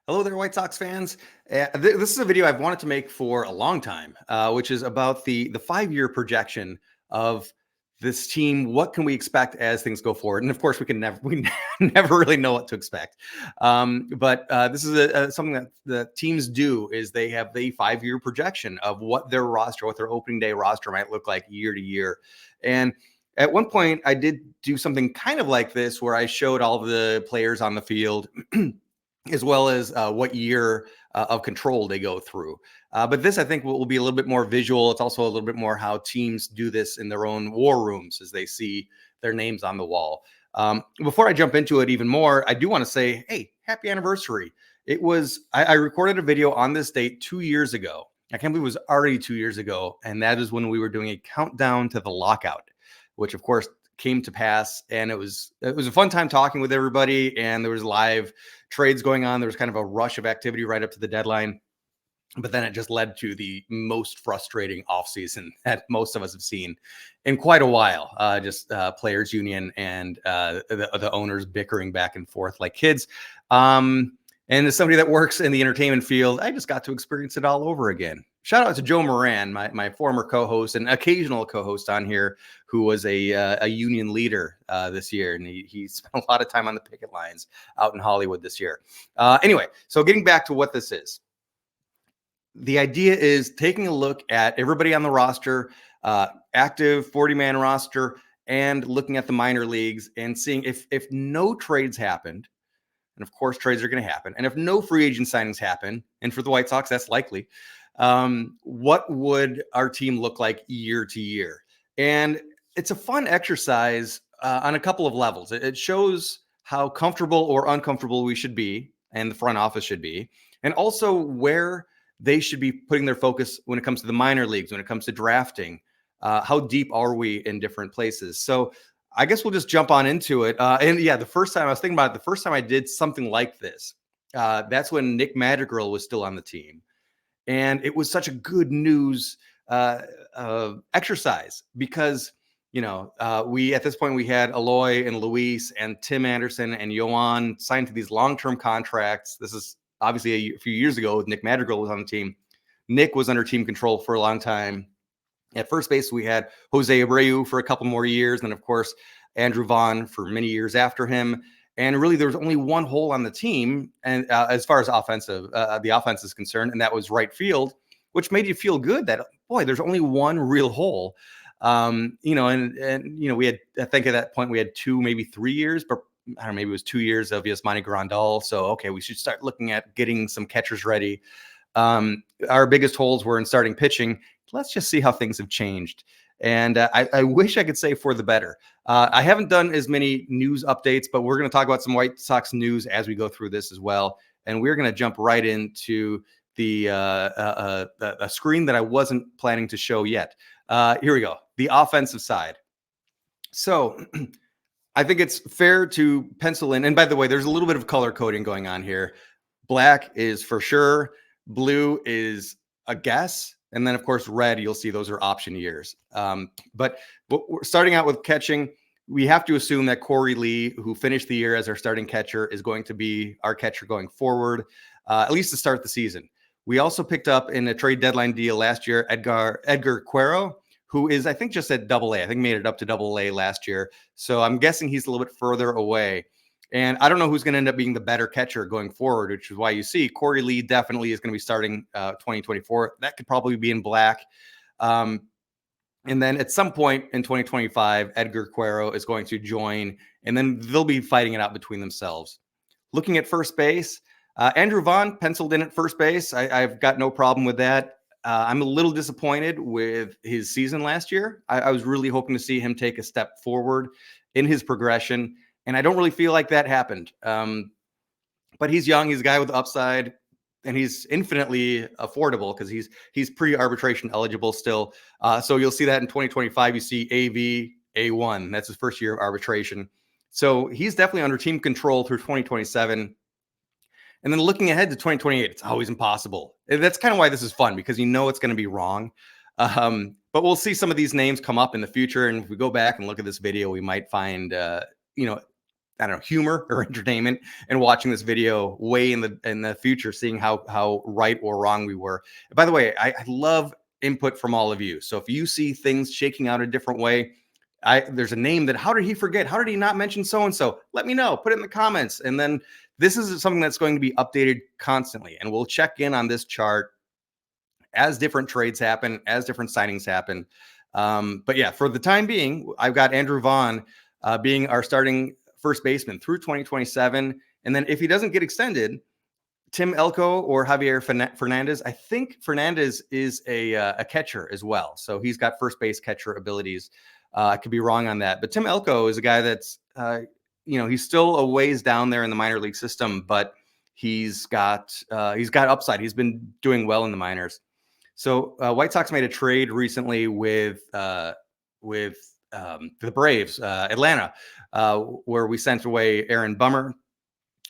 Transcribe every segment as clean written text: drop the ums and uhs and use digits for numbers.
Hello there, White Sox fans. This is a video I've wanted to make for a long time, which is about the 5 year projection of this team. What can we expect as things go forward? And of course, we never really know what to expect. But this is something that the teams do is they have the 5 year projection of what their roster, what their opening day roster might look like year to year. And at one point, I did do something kind of like this where I showed all the players on the field. As well as what year of control they go through. But this, I think, will be a little bit more visual. It's also a little bit more how teams do this in their own war rooms as they see their names on the wall. Before I jump into it even more, I do want to say, hey, happy anniversary. I recorded a video on this date 2 years ago. I can't believe it was already 2 years ago. And that is when we were doing a countdown to the lockout, which, of course, came to pass, and it was a fun time talking with everybody, and there was live trades going on. There was kind of a rush of activity right up to the deadline, but then it just led to the most frustrating offseason that most of us have seen in quite a while. Players union and the owners bickering back and forth like kids. And as somebody that works in the entertainment field, I just got to experience it all over again. Shout out to Joe Moran, my former co-host and occasional co-host on here, who was a union leader this year. And he spent a lot of time on the picket lines out in Hollywood this year. Anyway, so getting back to what this is. The idea is taking a look at everybody on the roster, active 40-man roster, and looking at the minor leagues and seeing if no trades happened. And of course, trades are going to happen. And if no free agent signings happen, and for the White Sox, that's likely, what would our team look like year to year? And it's a fun exercise on a couple of levels. It shows how comfortable or uncomfortable we should be, and the front office should be, and also where they should be putting their focus when it comes to the minor leagues, when it comes to drafting. How deep are we in different places? So I guess we'll just jump on into it. And yeah, the first time I did something like this, that's when Nick Madrigal was still on the team. And it was such a good news exercise because, at this point we had Eloy and Luis and Tim Anderson and Yoan signed to these long-term contracts. This is obviously a few years ago with Nick Madrigal was on the team. Nick was under team control for a long time. At first base, we had Jose Abreu for a couple more years. And of course, Andrew Vaughn for many years after him. And really, there was only one hole on the team, and as far as the offense is concerned, and that was right field, which made you feel good that, boy, there's only one real hole. We had, I think at that point, we had 2, maybe 3 years, but I don't know, maybe it was 2 years of Yasmani Grandal. So, okay, we should start looking at getting some catchers ready. Our biggest holes were in starting pitching. Let's just see how things have changed. And I wish I could say for the better. I haven't done as many news updates, but we're going to talk about some White Sox news as we go through this as well. And we're going to jump right into a screen that I wasn't planning to show yet. Here we go. The offensive side. So I think it's fair to pencil in. And by the way, there's a little bit of color coding going on here. Black is for sure. Blue is a guess. And then, of course, red, you'll see those are option years. But we're starting out with catching. We have to assume that Corey Lee, who finished the year as our starting catcher, is going to be our catcher going forward, at least to start the season. We also picked up in a trade deadline deal last year, Edgar Quero, who is, I think, just at AA. I think made it up to AA last year. So I'm guessing he's a little bit further away. And I don't know who's going to end up being the better catcher going forward, which is why you see Corey Lee definitely is going to be starting 2024. That could probably be in black. And then at some point in 2025, Edgar Quero is going to join, and then they'll be fighting it out between themselves. Looking at first base, Andrew Vaughn penciled in at first base. I've got no problem with that. I'm a little disappointed with his season last year. I was really hoping to see him take a step forward in his progression. And I don't really feel like that happened. But he's young. He's a guy with upside, and he's infinitely affordable because he's pre-arbitration eligible still. So you'll see that in 2025. You see AV-A1. That's his first year of arbitration. So he's definitely under team control through 2027. And then looking ahead to 2028, it's always impossible. And that's kind of why this is fun, because you know it's going to be wrong. But we'll see some of these names come up in the future. And if we go back and look at this video, we might find, I don't know, humor or entertainment and watching this video way in the future, seeing how right or wrong we were. By the way, I love input from all of you. So if you see things shaking out a different way, there's a name that, how did he forget? How did he not mention so and so? Let me know. Put it in the comments. And then this is something that's going to be updated constantly, and we'll check in on this chart as different trades happen, as different signings happen. But yeah, for the time being, I've got Andrew Vaughn being our starting first baseman through 2027. And then if he doesn't get extended, Tim Elko or Javier Fernandez. I think Fernandez is a catcher as well. So he's got first base catcher abilities. I could be wrong on that. But Tim Elko is a guy that's, he's still a ways down there in the minor league system, but he's got upside. He's been doing well in the minors. So White Sox made a trade recently with the Braves, Atlanta, where we sent away Aaron Bummer,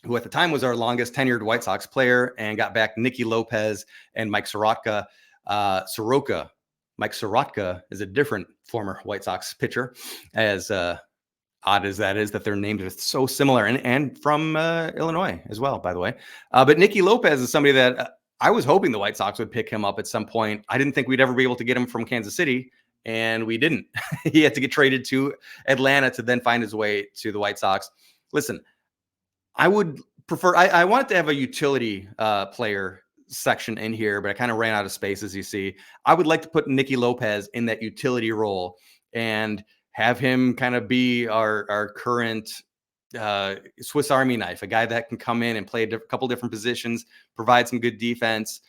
who at the time was our longest tenured White Sox player, and got back Nicky Lopez and Mike Soroka. Mike Soroka is a different former White Sox pitcher, as odd as that is that their names are so similar, and from Illinois as well, by the way. But Nicky Lopez is somebody that I was hoping the White Sox would pick him up at some point. I didn't think we'd ever be able to get him from Kansas City, and we didn't. He had to get traded to Atlanta to then find his way to the White Sox. Listen, I would prefer, I wanted to have a utility player section in here, but I kind of ran out of space, as you see. I would like to put Nicky Lopez in that utility role and have him kind of be our current Swiss Army knife, a guy that can come in and play a couple different positions, provide some good defense,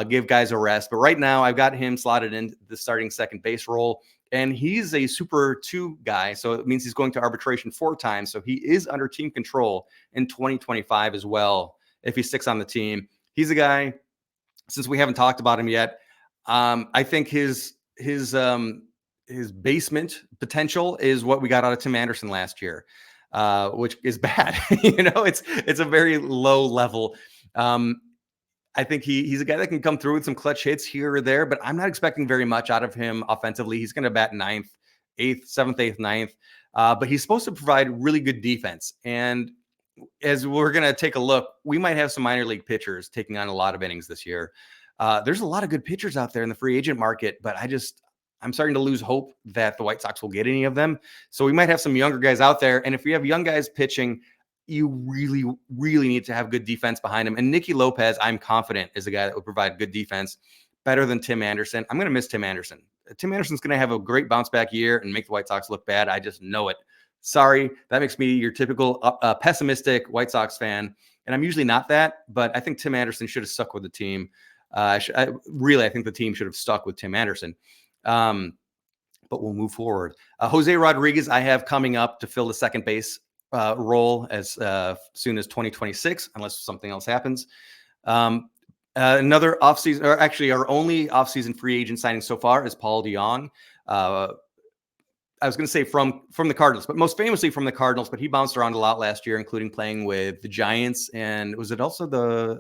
give guys a rest. But right now I've got him slotted in the starting second base role, and he's a Super 2 guy. So it means he's going to arbitration 4 times. So he is under team control in 2025 as well, if he sticks on the team. He's a guy, since we haven't talked about him yet, I think his basement potential is what we got out of Tim Anderson last year, which is bad. It's a very low level. I think he's a guy that can come through with some clutch hits here or there, but I'm not expecting very much out of him offensively. He's going to bat 9th, 8th, 7th, 8th, 9th, but he's supposed to provide really good defense. And as we're going to take a look, we might have some minor league pitchers taking on a lot of innings this year. There's a lot of good pitchers out there in the free agent market, but I'm starting to lose hope that the White Sox will get any of them. So we might have some younger guys out there. And if we have young guys pitching, you really, really need to have good defense behind him. And Nicky Lopez, I'm confident, is a guy that would provide good defense better than Tim Anderson. I'm going to miss Tim Anderson. Tim Anderson's going to have a great bounce back year and make the White Sox look bad. I just know it. Sorry, that makes me your typical pessimistic White Sox fan. And I'm usually not that, but I think Tim Anderson should have stuck with the team. I think the team should have stuck with Tim Anderson. But we'll move forward. Jose Rodriguez, I have coming up to fill the second base role as soon as 2026, unless something else happens. Another offseason, or actually our only offseason free agent signing so far, is Paul DeJong. I was going to say from the Cardinals, but most famously from the Cardinals, but he bounced around a lot last year, including playing with the Giants. And was it also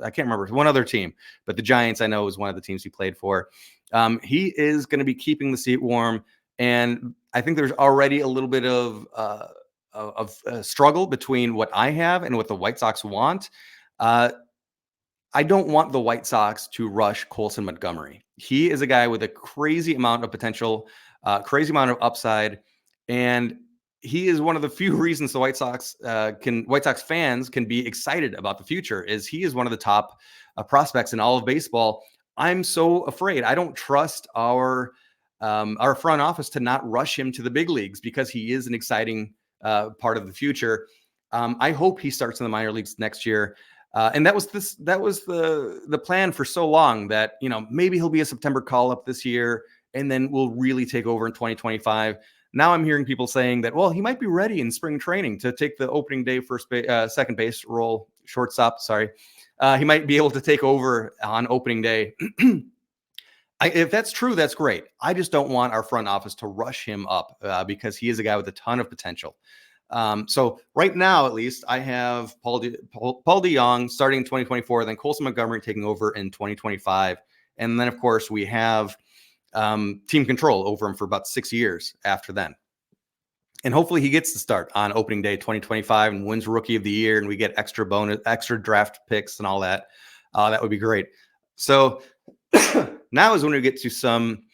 I can't remember, one other team, but the Giants I know was one of the teams he played for. He is going to be keeping the seat warm. And I think there's already a little bit of struggle between what I have and what the White Sox want. I don't want the White Sox to rush Colson Montgomery. He is a guy with a crazy amount of potential, crazy amount of upside. And he is one of the few reasons the White Sox fans can be excited about the future, is he is one of the top prospects in all of baseball. I'm so afraid. I don't trust our front office to not rush him to the big leagues, because he is an exciting part of the future. I hope he starts in the minor leagues next year. And that was the plan for so long, that, maybe he'll be a September call up this year, and then we'll really take over in 2025. Now I'm hearing people saying that, well, he might be ready in spring training to take the opening day second base role, shortstop. Sorry. He might be able to take over on opening day. If that's true, that's great. I just don't want our front office to rush him up because he is a guy with a ton of potential. So right now, at least, I have Paul DeJong starting in 2024, then Colson Montgomery taking over in 2025. And then, of course, we have team control over him for about 6 years after then. And hopefully he gets the start on opening day 2025 and wins Rookie of the Year, and we get extra draft picks and all that. That would be great. So now is when we get to some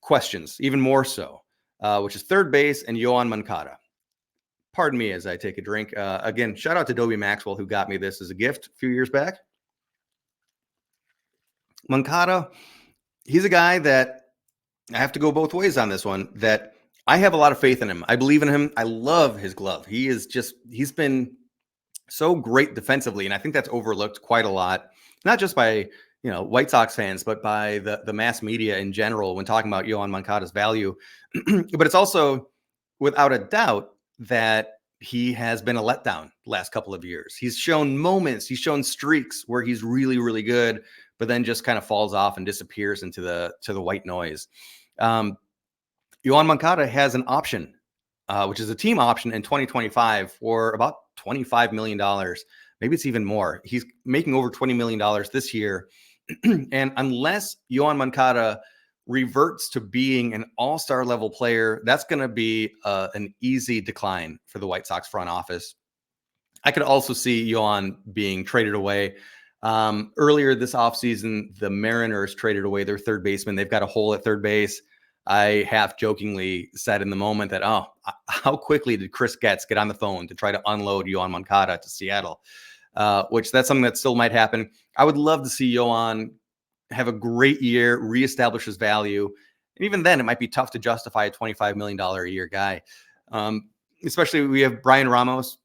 questions, even more so, which is third base and Yoan Moncada. Pardon me as I take a drink. Again, shout out to Dobie Maxwell, who got me this as a gift a few years back. Moncada, he's a guy that I have to go both ways on this one, that I have a lot of faith in him. I believe in him. I love his glove. He's been so great defensively, and I think that's overlooked quite a lot, not just by White Sox fans, but by the mass media in general when talking about Yoan Moncada's value. But it's also without a doubt that he has been a letdown the last couple of years. He's shown moments, he's shown streaks where he's really, really good, but then just kind of falls off and disappears into the white noise. Yoan Moncada has an option, which is a team option in 2025 for about $25 million. Maybe it's even more. He's making over $20 million this year. And unless Yoan Moncada reverts to being an all-star level player, that's going to be an easy decline for the White Sox front office. I could also see Yoan being traded away. Earlier this offseason, the Mariners traded away their third baseman. They've got a hole at third base. I half jokingly said in the moment that, how quickly did Chris Getz get on the phone to try to unload Yoan Moncada to Seattle? Which that's something that still might happen. I would love to see Yoan have a great year, reestablish his value. And even then, it might be tough to justify a $25 million a year guy. Especially we have Brian Ramos.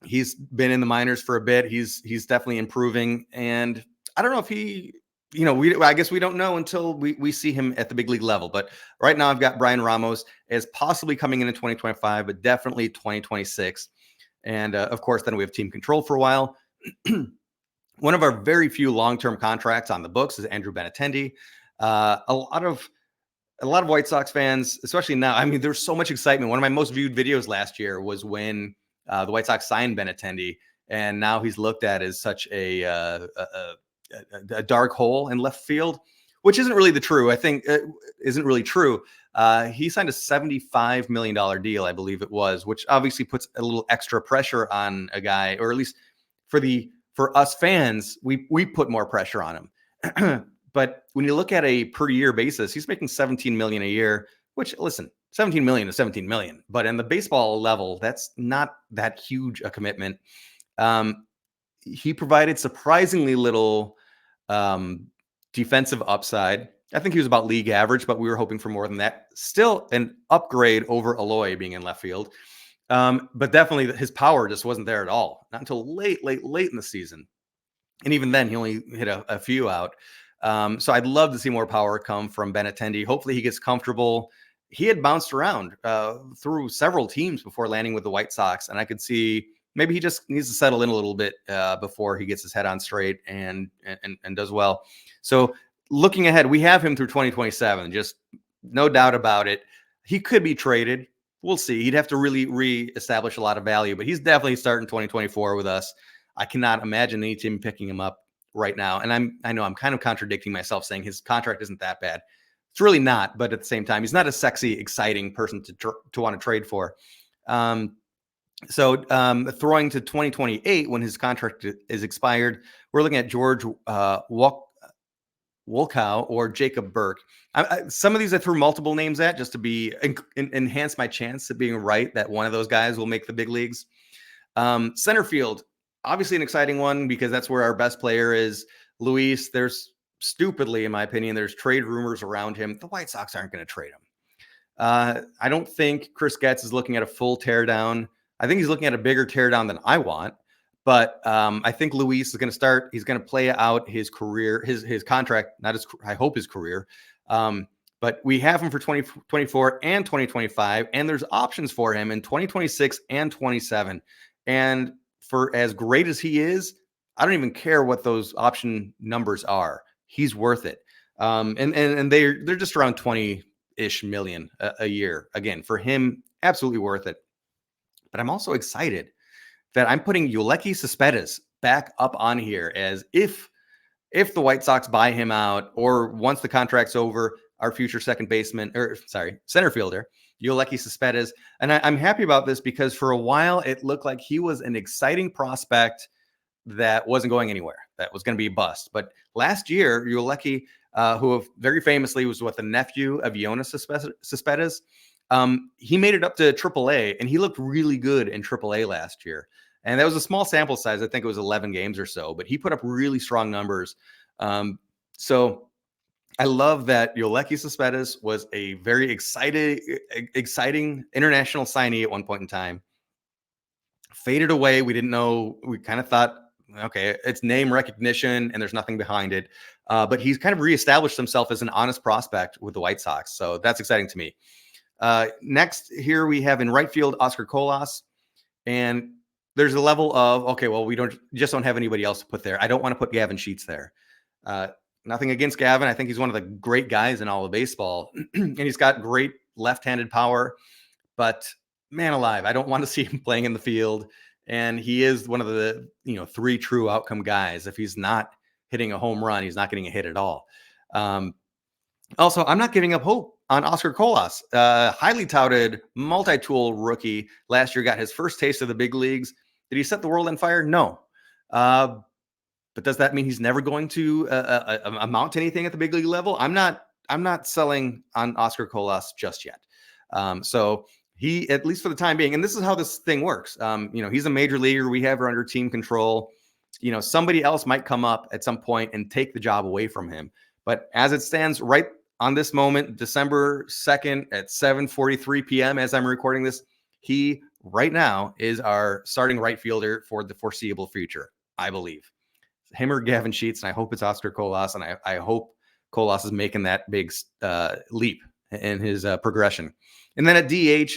He's been in the minors for a bit. He's definitely improving. And I don't know if he, I guess we don't know until we see him at the big league level. But right now I've got Brian Ramos as possibly coming in 2025, but definitely 2026. And of course, then we have team control for a while. One of our very few long-term contracts on the books is Andrew Benintendi. A lot of White Sox fans, especially now, I mean, there's so much excitement. One of my most viewed videos last year was when the White Sox signed Benintendi, and now he's looked at as such a dark hole in left field, which isn't really isn't really true. He signed a $75 million deal, I believe it was, which obviously puts a little extra pressure on a guy, or at least for us fans, we put more pressure on him. But when you look at a per year basis, he's making $17 million a year, which, listen, $17 million is $17 million, but in the baseball level, that's not that huge a commitment. He provided surprisingly little defensive upside. I think he was about league average, but we were hoping for more than that. Still an upgrade over Eloy being in left field. But definitely his power just wasn't there at all. Not until late in the season. And even then, he only hit a few out. So I'd love to see more power come from Benintendi. Hopefully he gets comfortable. He had bounced around through several teams before landing with the White Sox. And I could see maybe he just needs to settle in a little bit before he gets his head on straight and does well. So looking ahead, we have him through 2027, just no doubt about it. He could be traded. We'll see. He'd have to really reestablish a lot of value, but he's definitely starting 2024 with us. I cannot imagine any team picking him up right now. And I know I'm kind of contradicting myself saying his contract isn't that bad. It's really not, but at the same time, he's not a sexy, exciting person to want to trade for. So throwing to 2028 when his contract is expired, we're looking at George Wolkow or Jacob Burke. Some of these I threw multiple names at just to enhance my chance of being right that one of those guys will make the big leagues. Center field, obviously an exciting one because that's where our best player is. Luis, stupidly, in my opinion, there's trade rumors around him. The White Sox aren't going to trade him. I don't think Chris Getz is looking at a full teardown. I think he's looking at a bigger teardown than I want. But I think Luis is going to start. He's going to play out his career, his contract, I hope his career. But we have him for 2024 and 2025, and there's options for him in 2026 and 27. And for as great as he is, I don't even care what those option numbers are. He's worth it. And they're just around 20-ish million a year. Again, for him, absolutely worth it. But I'm also excited that I'm putting Yuleky Cespedes back up on here as if the White Sox buy him out, or once the contract's over, our future center fielder, Yoleki Cespedes. And I'm happy about this because for a while it looked like he was an exciting prospect that wasn't going anywhere, that was going to be a bust. But last year, Yoleki, who very famously was the nephew of Jonas Cespedes, he made it up to AAA, and he looked really good in AAA last year. And that was a small sample size. I think it was 11 games or so, but he put up really strong numbers. So I love that Yoleki Cespedes was a very exciting international signee at one point in time. Faded away. We didn't know. We kind of thought, okay, it's name recognition and there's nothing behind it. But he's kind of reestablished himself as an honest prospect with the White Sox. So that's exciting to me. Next, here we have in right field, Oscar Colas. And there's a level of, okay, well, we just don't have anybody else to put there. I don't want to put Gavin Sheets there. Nothing against Gavin. I think he's one of the great guys in all of baseball. And he's got great left-handed power. But man alive, I don't want to see him playing in the field. And he is one of the, 3 true outcome guys. If he's not hitting a home run, he's not getting a hit at all. Also, I'm not giving up hope on Oscar Colas, highly touted multi-tool rookie. Last year got his first taste of the big leagues. Did he set the world on fire? No. But does that mean he's never going to amount to anything at the big league level? I'm not selling on Oscar Colas just yet. So he, at least for the time being, and this is how this thing works. He's a major leaguer. We have her under team control. Somebody else might come up at some point and take the job away from him. But as it stands right on this moment, December 2nd at 7:43 p.m., as I'm recording this, he right now is our starting right fielder for the foreseeable future, I believe. Him or Gavin Sheets, and I hope it's Oscar Colas, and I hope Colas is making that big leap in his progression. And then at DH,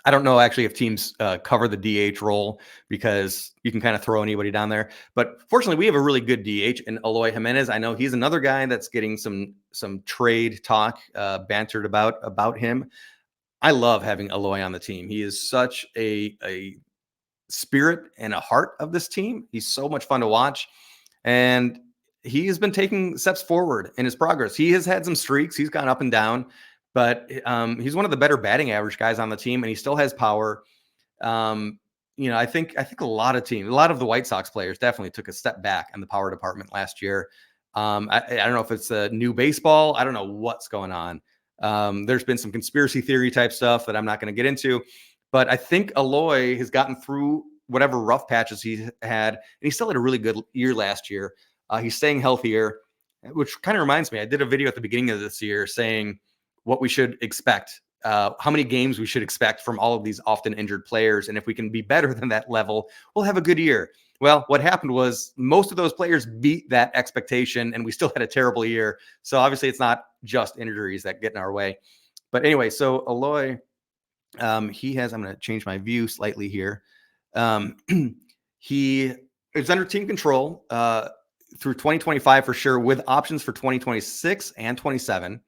I don't know actually if teams cover the DH role because you can kind of throw anybody down there. But fortunately, we have a really good DH in Eloy Jimenez. I know he's another guy that's getting some trade talk bantered about him. I love having Eloy on the team. He is such a spirit and a heart of this team. He's so much fun to watch. And he has been taking steps forward in his progress. He has had some streaks. He's gone up and down. But he's one of the better batting average guys on the team, and he still has power. I think a lot of the White Sox players definitely took a step back in the power department last year. I don't know if it's a new baseball. I don't know what's going on. There's been some conspiracy theory type stuff that I'm not going to get into, but I think Eloy has gotten through whatever rough patches he had, and he still had a really good year last year. He's staying healthier, which kind of reminds me, I did a video at the beginning of this year saying what we should expect, how many games we should expect from all of these often injured players. And if we can be better than that level, we'll have a good year. Well, what happened was most of those players beat that expectation and we still had a terrible year. So obviously it's not just injuries that get in our way. But anyway, so Eloy, I'm going to change my view slightly here. He is under team control through 2025 for sure, with options for 2026 and 27.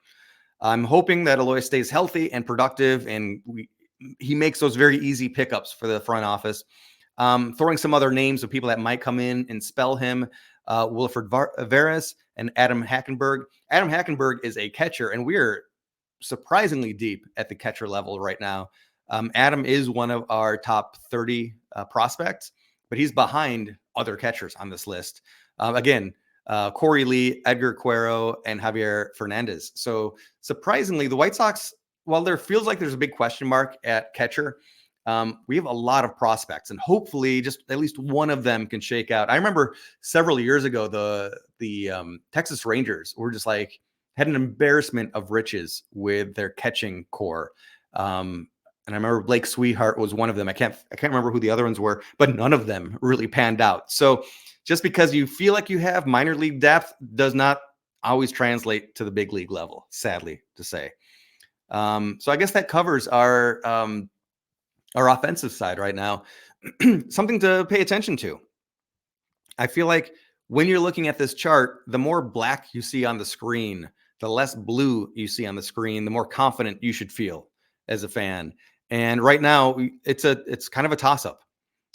I'm hoping that Eloy stays healthy and productive, and he makes those very easy pickups for the front office. Throwing some other names of people that might come in and spell him, Wilfred Veras and Adam Hackenberg. Adam Hackenberg is a catcher, and we are surprisingly deep at the catcher level right now. Adam is one of our top 30 prospects, but he's behind other catchers on this list. Again, Corey Lee, Edgar Cuero, and Javier Fernandez. So surprisingly, the White Sox, while there feels like there's a big question mark at catcher, we have a lot of prospects, and hopefully just at least one of them can shake out. I remember several years ago, the Texas Rangers were just like, had an embarrassment of riches with their catching core. And I remember Blake Sweetheart was one of them. I can't remember who the other ones were, but none of them really panned out. So just because you feel like you have minor league depth does not always translate to the big league level, sadly to say. So I guess that covers our offensive side right now. Something to pay attention to. I feel like when you're looking at this chart, the more black you see on the screen, the less blue you see on the screen, the more confident you should feel as a fan. And right now, it's kind of a toss-up.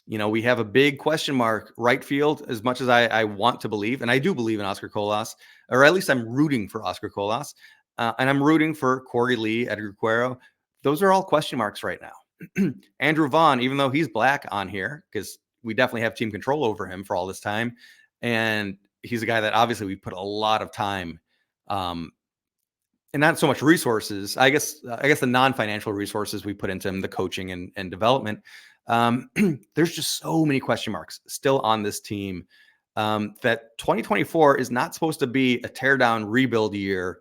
We have a big question mark right field, as much as I want to believe, and I do believe in Oscar Colas, or at least I'm rooting for Oscar Colas, and I'm rooting for Corey Lee, Edgar Cuero. those are all question marks right now. Andrew Vaughn, even though he's black on here, because we definitely have team control over him for all this time, and he's a guy that obviously we put a lot of time, and not so much resources. I guess the non-financial resources we put into him, the coaching and development. There's just so many question marks still on this team, that 2024 is not supposed to be a tear down rebuild year,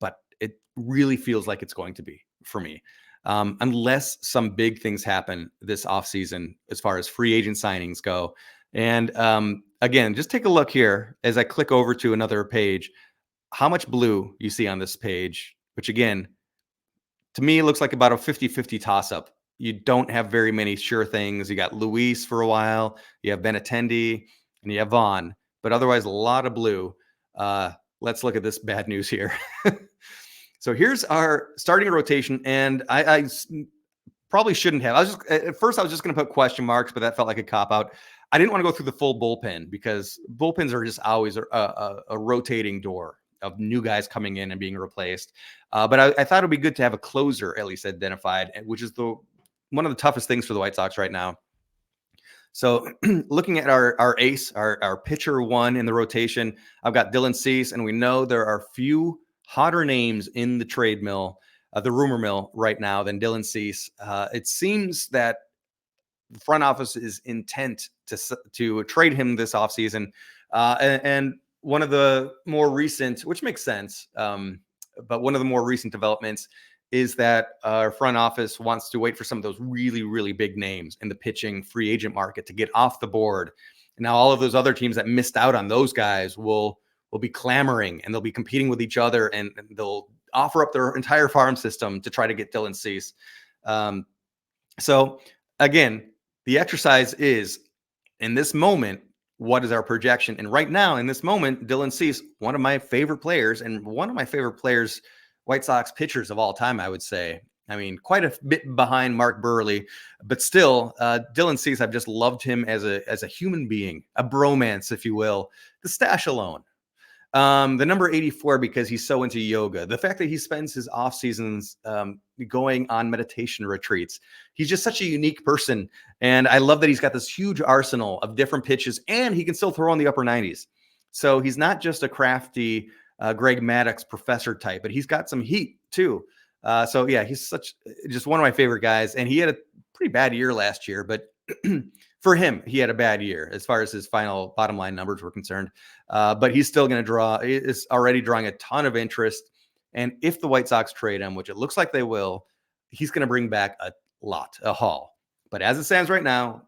but it really feels like it's going to be for me. Unless some big things happen this offseason as far as free agent signings go. And again, just take a look here as I click over to another page, how much blue you see on this page, which again, to me, looks like about a 50-50 toss up. You don't have very many sure things. You got Luis for a while, you have Benintendi, and you have Vaughn, but otherwise a lot of blue. Let's look at this bad news here. So here's our starting rotation, and I probably shouldn't have. At first I was just going to put question marks, but that felt like a cop out. I didn't want to go through the full bullpen because bullpens are just always a rotating door of new guys coming in and being replaced. But I thought it'd be good to have a closer at least identified, which is one of the toughest things for the White Sox right now. So looking at our ace, our pitcher one in the rotation, I've got Dylan Cease, and we know there are few hotter names in the trade mill, the rumor mill right now than Dylan Cease. It seems that the front office is intent to trade him this offseason. And one of the more recent, which makes sense, but one of the more recent developments is that our front office wants to wait for some of those really, really big names in the pitching free agent market to get off the board. And now all of those other teams that missed out on those guys will be clamoring, and they'll be competing with each other, and they'll offer up their entire farm system to try to get Dylan Cease. So again, the exercise is, in this moment, what is our projection? And right now, in this moment, Dylan Cease, one of my favorite players, and one of my favorite players, White Sox pitchers of all time, I would say. I mean, quite a bit behind Mark Burley, but still, Dylan Cease, I've just loved him as a human being, a bromance, if you will. The stash alone. The number 84, because he's so into yoga. The fact that he spends his off seasons going on meditation retreats. He's just such a unique person. And I love that he's got this huge arsenal of different pitches, and he can still throw in the upper 90s. So he's not just a crafty Greg Maddux professor type, but he's got some heat too. So yeah, he's just one of my favorite guys. And he had a pretty bad year last year, but for him, he had a bad year as far as his final bottom line numbers were concerned. But he's still going to is already drawing a ton of interest. And if the White Sox trade him, which it looks like they will, he's going to bring back a haul. But as it stands right now,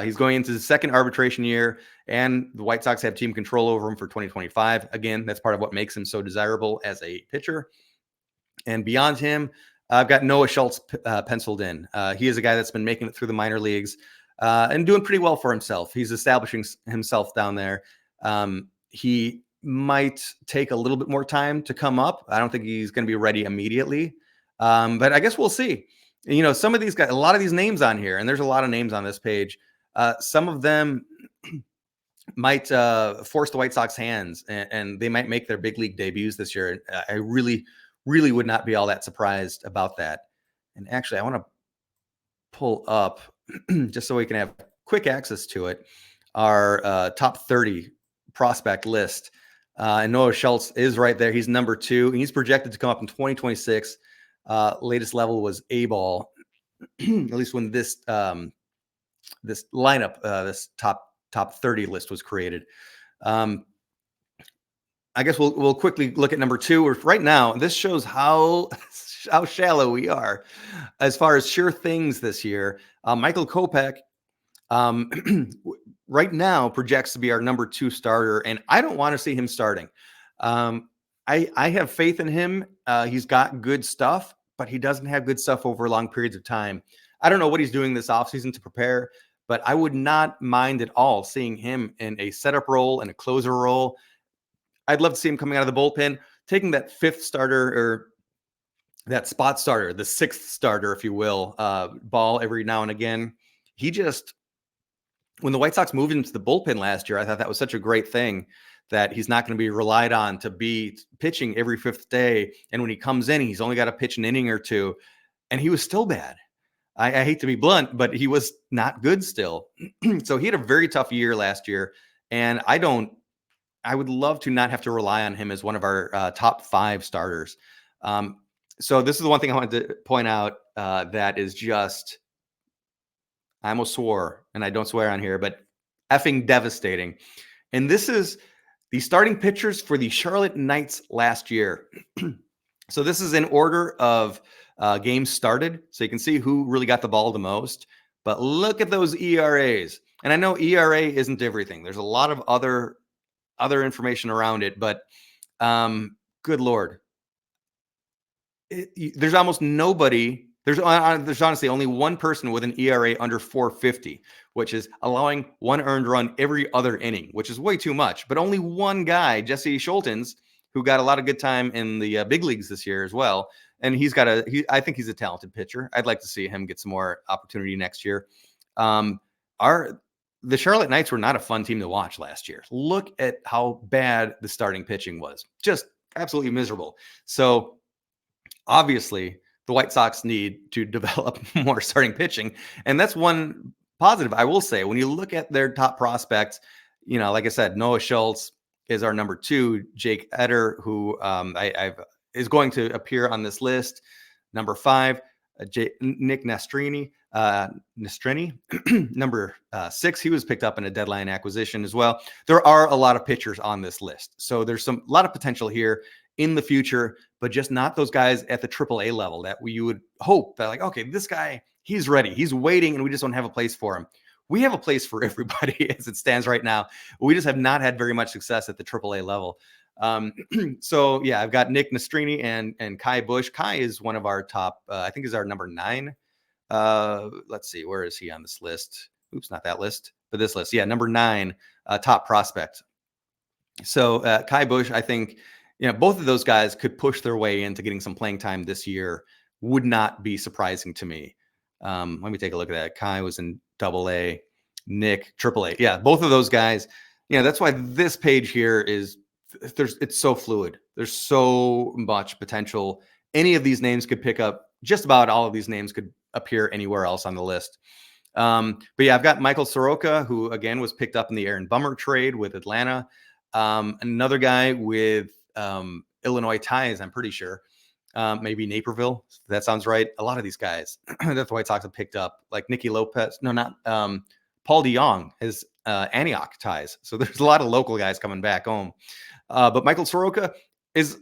he's going into the second arbitration year, and the White Sox have team control over him for 2025. Again, that's part of what makes him so desirable as a pitcher. And beyond him, I've got Noah Schultz penciled in. He is a guy that's been making it through the minor leagues and doing pretty well for himself. He's establishing himself down there. He might take a little bit more time to come up. I don't think he's going to be ready immediately, but I guess we'll see. You know, some of these guys, a lot of these names on here, and there's a lot of names on this page. Some of them might force the White Sox hands, and they might make their big league debuts this year. I really would not be all that surprised about that. And actually, I want to pull up, just so we can have quick access to it, our top 30 prospect list. And Noah Schultz is right there. He's number 2, and he's projected to come up in 2026. Latest level was A-ball, at least when this this lineup, this top 30 list was created. I guess we'll quickly look at number 2. Right now, this shows how shallow we are as far as sure things this year. Michael Kopech right now projects to be our number 2 starter, and I don't want to see him starting. I have faith in him. He's got good stuff, but he doesn't have good stuff over long periods of time. I don't know what he's doing this offseason to prepare, but I would not mind at all seeing him in a setup role and a closer role. I'd love to see him coming out of the bullpen, taking that 5th starter, or that spot starter, the 6th starter, if you will, ball every now and again. When the White Sox moved into the bullpen last year, I thought that was such a great thing, that he's not going to be relied on to be pitching every 5th day. And when he comes in, he's only got to pitch an inning or 2. and he was still bad. I hate to be blunt, but he was not good still. So he had a very tough year last year, and I would love to not have to rely on him as one of our top 5 starters. So this is the one thing I wanted to point out that is just, I almost swore, and I don't swear on here, but effing devastating. And this is the starting pitchers for the Charlotte Knights last year. So this is in order of games started. So you can see who really got the ball the most. But look at those ERAs. And I know ERA isn't everything. There's a lot of other information around it. But good Lord. There's almost nobody. There's honestly only one person with an ERA under 4.50, which is allowing 1 earned run every other inning, which is way too much. But only one guy, Jesse Schultens, who got a lot of good time in the big leagues this year as well. And I think he's a talented pitcher. I'd like to see him get some more opportunity next year. The Charlotte Knights were not a fun team to watch last year. Look at how bad the starting pitching was. Just absolutely miserable. So obviously, the White Sox need to develop more starting pitching. And that's one positive I will say. When you look at their top prospects, like I said, Noah Schultz is our number 2. Jake Eder, who is going to appear on this list. Number 5, Nick Nastrini. Number 6, he was picked up in a deadline acquisition as well. There are a lot of pitchers on this list. So there's a lot of potential here in the future, but just not those guys at the AAA level that you would hope that, like, okay, this guy, he's ready, he's waiting, and we just don't have a place for him. We have a place for everybody as it stands right now. We just have not had very much success at the AAA level. So yeah, I've got Nick Nastrini and Kai Bush. Kai is one of our top, I think is our number 9. Let's see, where is he on this list? Oops, not that list, but this list. Yeah, number 9, top prospect. So Kai Bush, I think, both of those guys could push their way into getting some playing time this year. Would not be surprising to me. Let me take a look at that. Kai was in AA, Nick AAA. Yeah, both of those guys. That's why this page here it's so fluid. There's so much potential. Any of these names could pick up. Just about all of these names could appear anywhere else on the list. But yeah, I've got Michael Soroka, who again was picked up in the Aaron Bummer trade with Atlanta. Another guy with Illinois ties, I'm pretty sure. Maybe Naperville. That sounds right. A lot of these guys that the White Sox have picked up, like Nicky Lopez. No, not Paul DeYoung has Antioch ties. So there's a lot of local guys coming back home. But Michael Soroka is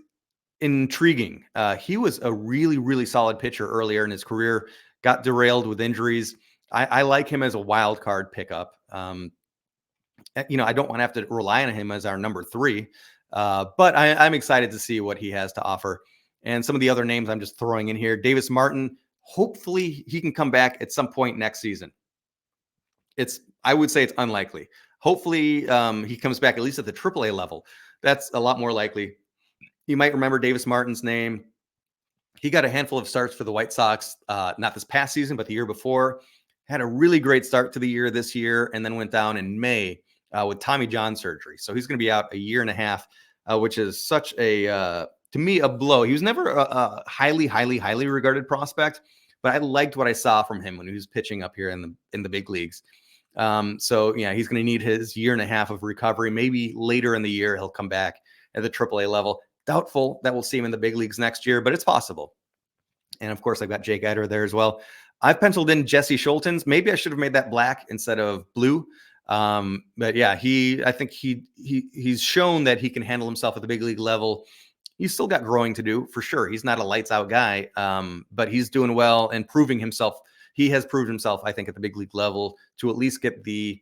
intriguing. He was a really, really solid pitcher earlier in his career, got derailed with injuries. I like him as a wild card pickup. I don't want to have to rely on him as our number 3. But I'm excited to see what he has to offer. And some of the other names I'm just throwing in here. Davis Martin, hopefully he can come back at some point next season. I would say it's unlikely. Hopefully he comes back at least at the AAA level. That's a lot more likely. You might remember Davis Martin's name. He got a handful of starts for the White Sox, not this past season, but the year before. Had a really great start to the year this year, and then went down in May with Tommy John surgery. So he's going to be out a year and a half, which is such to me, a blow. He was never a highly, highly, highly regarded prospect, but I liked what I saw from him when he was pitching up here in the big leagues. So yeah, he's going to need his year and a half of recovery. Maybe later in the year, he'll come back at the AAA level. Doubtful that we'll see him in the big leagues next year, but it's possible. And of course, I've got Jake Eder there as well. I've penciled in Jesse Schultens. Maybe I should have made that black instead of blue. But yeah, I think he's shown that he can handle himself at the big league level. He's still got growing to do for sure. He's not a lights out guy, but he's doing well and proving himself. He has proved himself, I think, at the big league level to at least get the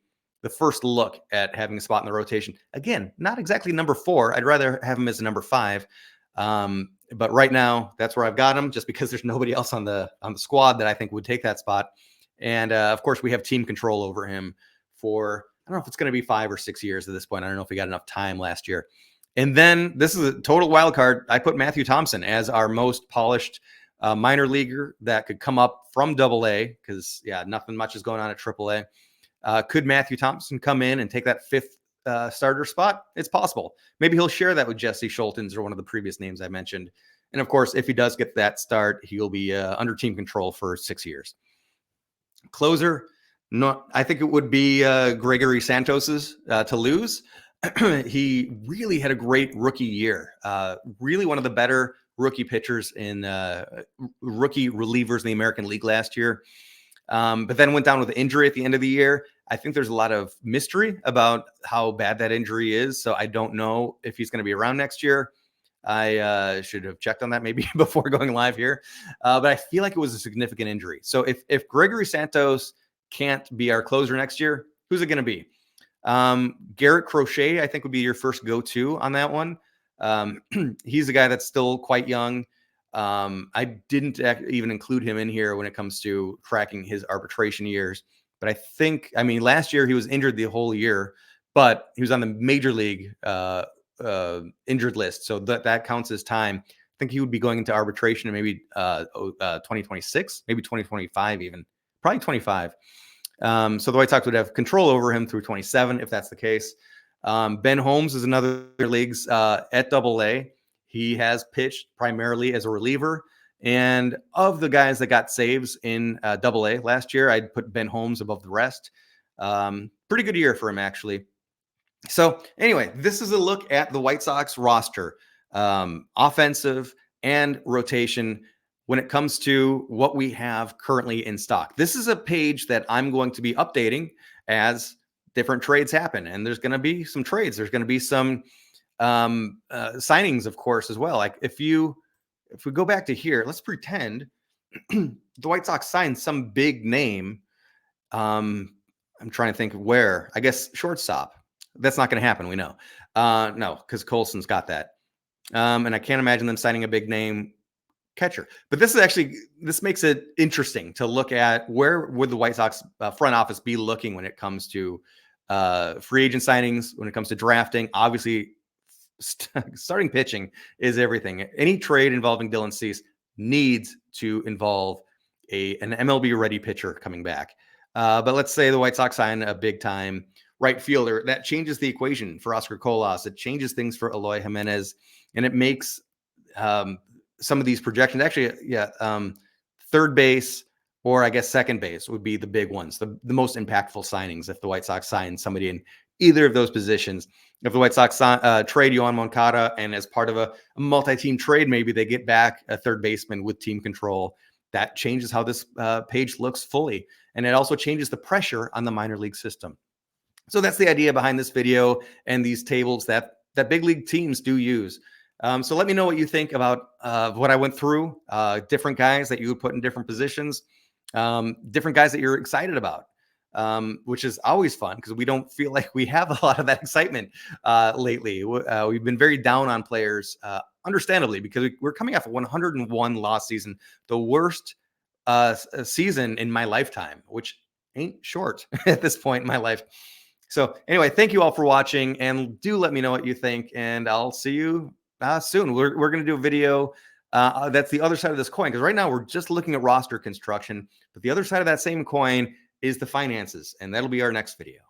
first look at having a spot in the rotation. Again, not exactly number 4. I'd rather have him as a number 5. But right now, that's where I've got him, just because there's nobody else on the squad that I think would take that spot. And of course, we have team control over him for, I don't know if it's going to be 5 or 6 years at this point. I don't know if we got enough time last year. And then this is a total wild card. I put Matthew Thompson as our most polished minor leaguer that could come up from AA, because yeah, nothing much is going on at AAA. Could Matthew Thompson come in and take that 5th starter spot? It's possible. Maybe he'll share that with Jesse Schultens or one of the previous names I mentioned. And of course, if he does get that start, he'll be under team control for 6 years. Closer, no, I think it would be Gregory Santos's to lose. He really had a great rookie year. Really one of the better rookie pitchers in rookie relievers in the American League last year. But then went down with an injury at the end of the year. I think there's a lot of mystery about how bad that injury is. So I don't know if he's going to be around next year. I should have checked on that maybe before going live here. But I feel like it was a significant injury. So if Gregory Santos can't be our closer next year, who's it going to be? Garrett Crochet, I think, would be your first go-to on that one. He's a guy that's still quite young. I didn't even include him in here when it comes to tracking his arbitration years. But I mean, last year he was injured the whole year, but he was on the major league injured list. So that counts as time. I think he would be going into arbitration in maybe 2026, maybe 2025 even, probably 25. So the White Sox would have control over him through 27 if that's the case. Ben Holmes is another leagues at Double-A. He has pitched primarily as a reliever. And of the guys that got saves in Double-A last year, I'd put Ben Holmes above the rest. Pretty good year for him, actually. So anyway, this is a look at the White Sox roster, offensive and rotation when it comes to what we have currently in stock. This is a page that I'm going to be updating as different trades happen. And there's going to be some trades. There's going to be some signings, of course, as well. Like if we go back to here, let's pretend the White Sox signed some big name. I'm trying to think of where. I guess shortstop. That's not going to happen. We know. No, because Colson's got that. And I can't imagine them signing a big name catcher. But this makes it interesting to look at where would the White Sox front office be looking when it comes to free agent signings, when it comes to drafting. Obviously, starting pitching is everything. Any trade involving Dylan Cease needs to involve an MLB ready pitcher coming back. But let's say the White Sox sign a big time right fielder. That changes the equation for Oscar Colas. It changes things for Eloy Jimenez, and it makes some of these projections actually, third base or I guess second base would be the big ones, the most impactful signings if the White Sox sign somebody in either of those positions. If the White Sox trade Yoan Moncada, and as part of a multi-team trade, maybe they get back a third baseman with team control, that changes how this page looks fully. And it also changes the pressure on the minor league system. So that's the idea behind this video and these tables that big league teams do use. So let me know what you think about what I went through, different guys that you would put in different positions, different guys that you're excited about, which is always fun because we don't feel like we have a lot of that excitement lately. We've been very down on players, understandably, because we're coming off a 101 loss season, the worst season in my lifetime, which ain't short at this point in my life. So anyway, thank you all for watching, and do let me know what you think, and I'll see you soon. We're going to do a video that's the other side of this coin, because right now we're just looking at roster construction, but the other side of that same coin is the finances, and that'll be our next video.